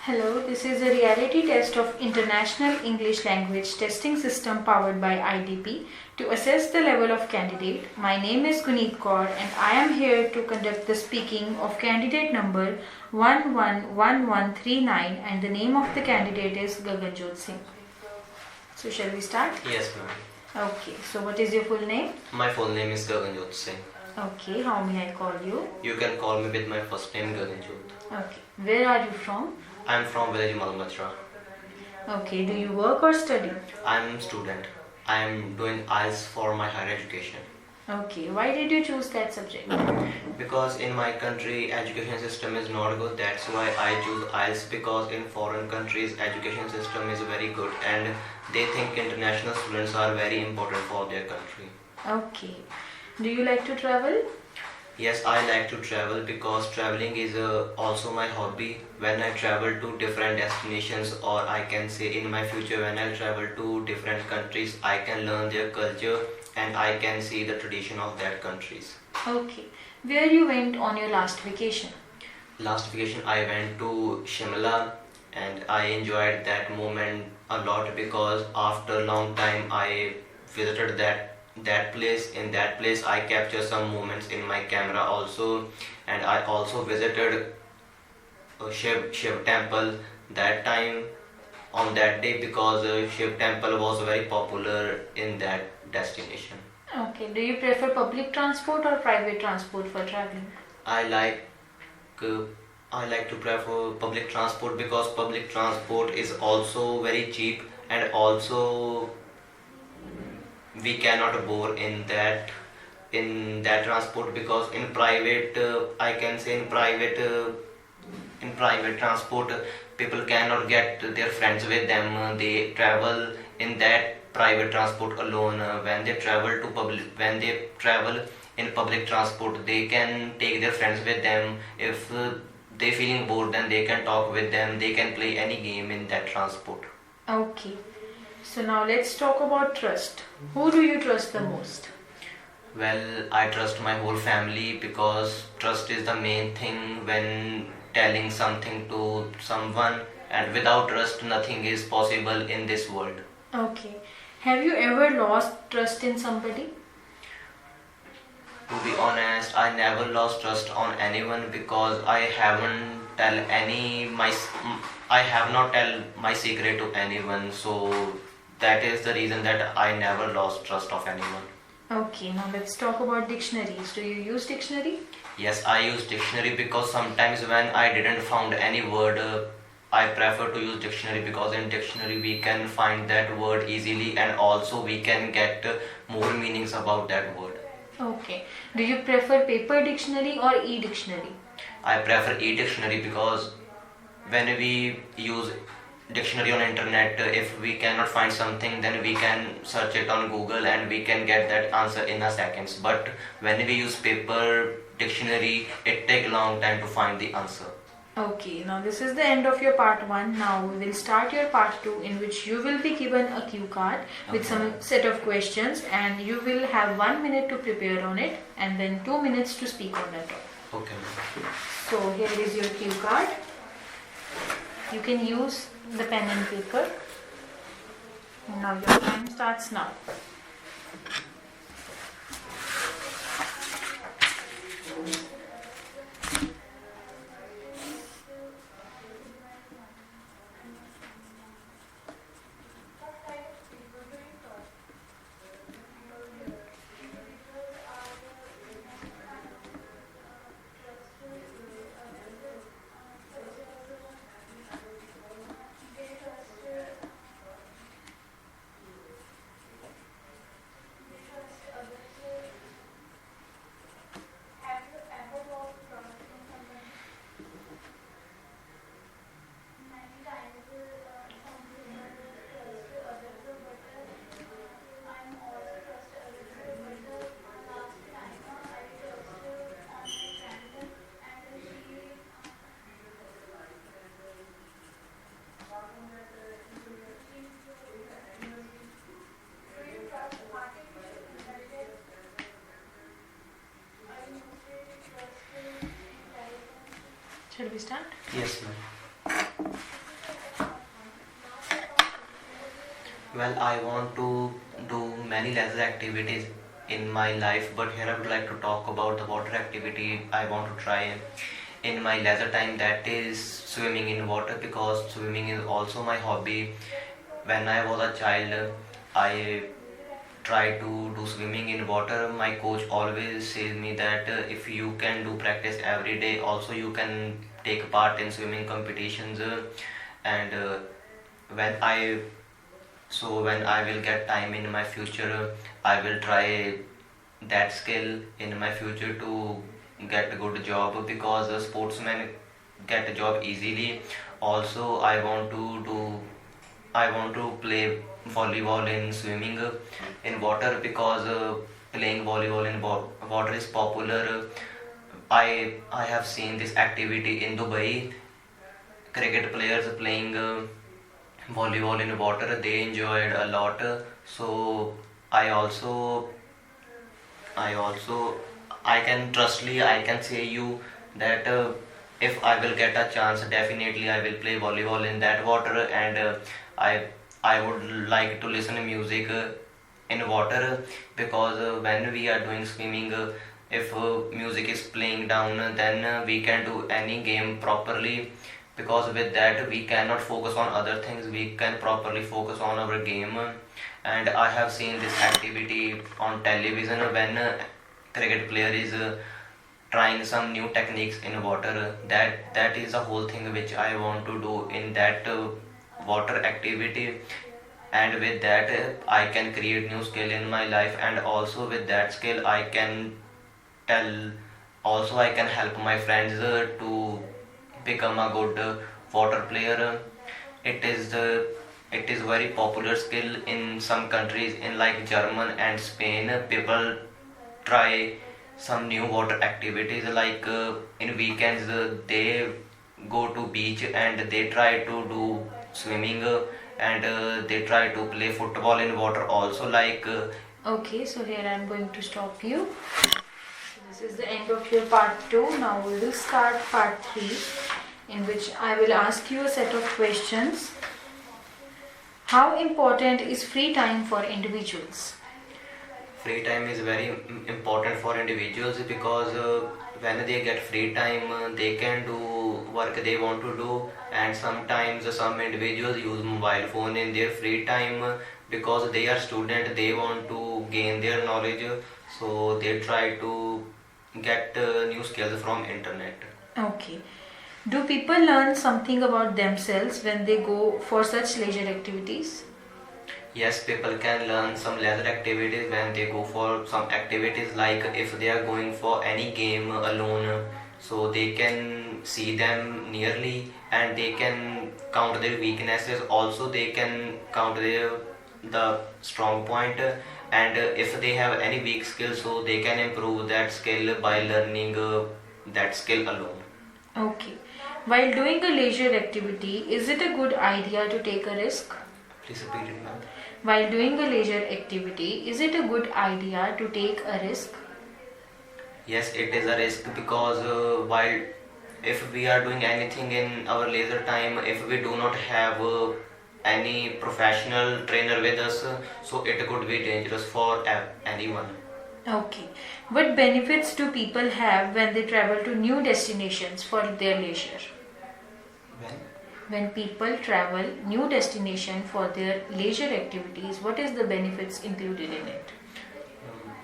Hello, this is a reality test of International English Language Testing System powered by IDP to assess the level of candidate. My name is Guneet Kaur and I am here to conduct the speaking of candidate number 111139 and the name of the candidate is Gaganjot Singh. So shall we start? Yes, ma'am. Okay, so what is your full name? My full name is Gaganjot Singh. Okay, how may I call you? You can call me with my first name Gaganjot. Okay, where are you from? I am from village Malmatra. Okay, do you work or study? I am student. I am doing IELTS for my higher education. Okay, why did you choose that subject? Because in my country education system is not good, that's why I choose IELTS, because in foreign countries education system is very good and they think international students are very important for their country. Okay, do you like to travel? Yes, I like to travel because traveling is also my hobby. When I travel to different destinations, or I can say in my future when I travel to different countries, I can learn their culture and I can see the tradition of that countries. Okay, where you went on your last vacation? Last vacation I went to Shimla and I enjoyed that moment a lot because after a long time I visited that place. In that place I captured some moments in my camera also, and I also visited Shiv temple that time on that day because Shiv temple was very popular in that destination. Okay, do you prefer public transport or private transport for traveling? I like uh, I like to prefer public transport because public transport is also very cheap, and also we cannot bore in that transport, because in private I can say in private transport people cannot get their friends with them. They travel in that private transport alone. When they travel in public transport, they can take their friends with them. If they feeling bored, then they can talk with them, they can play any game in that transport. Okay, so now let's talk about trust. Who do you trust the most? Well, I trust my whole family because trust is the main thing when telling something to someone, and without trust nothing is possible in this world. Okay, have you ever lost trust in somebody? To be honest, I never lost trust on anyone because I have not tell my secret to anyone, so that is the reason that I never lost trust of anyone. Okay, now let's talk about dictionaries. Do you use dictionary? Yes, I use dictionary because sometimes when I didn't found any word, I prefer to use dictionary because in dictionary we can find that word easily and also we can get more meanings about that word. Okay, do you prefer paper dictionary or e-dictionary? I prefer e-dictionary because when we use dictionary on internet, if we cannot find something, then we can search it on Google and we can get that answer in a seconds. But when we use paper dictionary, it takes a long time to find the answer. Okay, now this is the end of your part 1. Now we will start your part 2, in which you will be given a cue card with some set of questions and you will have 1 minute to prepare on it and then 2 minutes to speak on that topic. Okay. So here is your cue card. You can use the pen and paper. Now your time starts now. Shall we start? Yes, ma'am. Well, I want to do many leisure activities in my life, but here I would like to talk about the water activity I want to try in my leisure time, that is swimming in water, because swimming is also my hobby. When I was a child, I tried to do swimming in water. My coach always says me that if you can do practice every day, also you can take part in swimming competitions. And when I when I will get time in my future, I will try that skill in my future to get a good job, because a sportsman get a job easily. Also, I want to play volleyball in swimming in water, because playing volleyball in water is popular. I have seen this activity in Dubai. Cricket players playing volleyball in water, they enjoyed a lot. So I also I also I can trustly I can say you that if I will get a chance, definitely I will play volleyball in that water. And I I would like to listen to music in water, because when we are doing swimming, if music is playing down, then we can do any game properly, because with that we cannot focus on other things, we can properly focus on our game. And I have seen this activity on television when cricket player is trying some new techniques in water. That is the whole thing which I want to do in that water activity. And with that I can create new skill in my life, and also with that skill I can tell also I can help my friends to become a good water player. It is the it is very popular skill in some countries, in like German and Spain. People try some new water activities, like in weekends they go to beach and they try to do swimming, and they try to play football in water also, like Okay, so here I'm going to stop you. This is the end of your part 2. Now we will start part 3, in which I will ask you a set of questions. How important is free time for individuals? free time is very important for individuals, because when they get free time, they can do work they want to do. And sometimes some individuals use mobile phone in their free time, because they are student, they want to gain their knowledge, so they try to get new skills from internet. Okay. Do people learn something about themselves when they go for such leisure activities? Yes, people can learn some leisure activities when they go for some activities, like if they are going for any game alone, so they can see them nearly and they can count their weaknesses. Also, they can count the strong point, and if they have any weak skill, so they can improve that skill by learning that skill alone. Okay. While doing a leisure activity, is it a good idea to take a risk? Please repeat it, ma'am. While doing a leisure activity, is it a good idea to take a risk? Yes, it is a risk, because while if we are doing anything in our leisure time, if we do not have any professional trainer with us, so it could be dangerous for anyone. Okay. What benefits do people have when they travel to new destinations for their leisure? When? When people travel new destination for their leisure activities, what is the benefits included in it?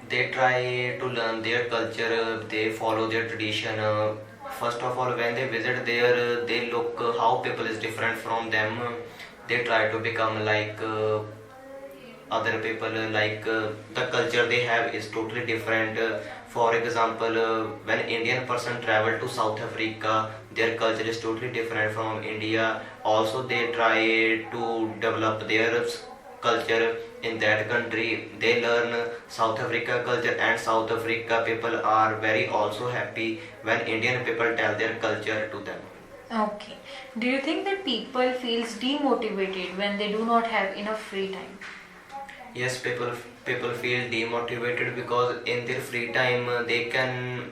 They try to learn their culture, they follow their tradition. First of all, when they visit there, they look how people is different from them. They try to become like other people, like the culture they have is totally different. For example, when Indian person travel to South Africa, their culture is totally different from India. Also, they try to develop their culture in that country. They learn South Africa culture, and South Africa people are very also happy when Indian people tell their culture to them. Okay. Do you think that people feels demotivated when they do not have enough free time? Yes, people feel demotivated, because in their free time they can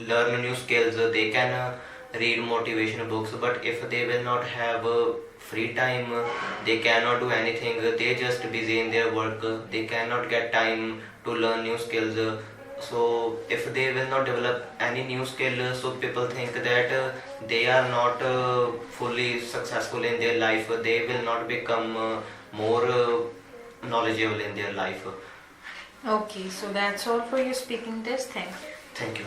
learn new skills, they can read motivation books, but if they will not have free time, they cannot do anything. They just busy in their work. They cannot get time to learn new skills. So if they will not develop any new skill, so people think that they are not fully successful in their life. They will not become more knowledgeable in their life. Okay, so that's all for your speaking test. Thank you. Thank you.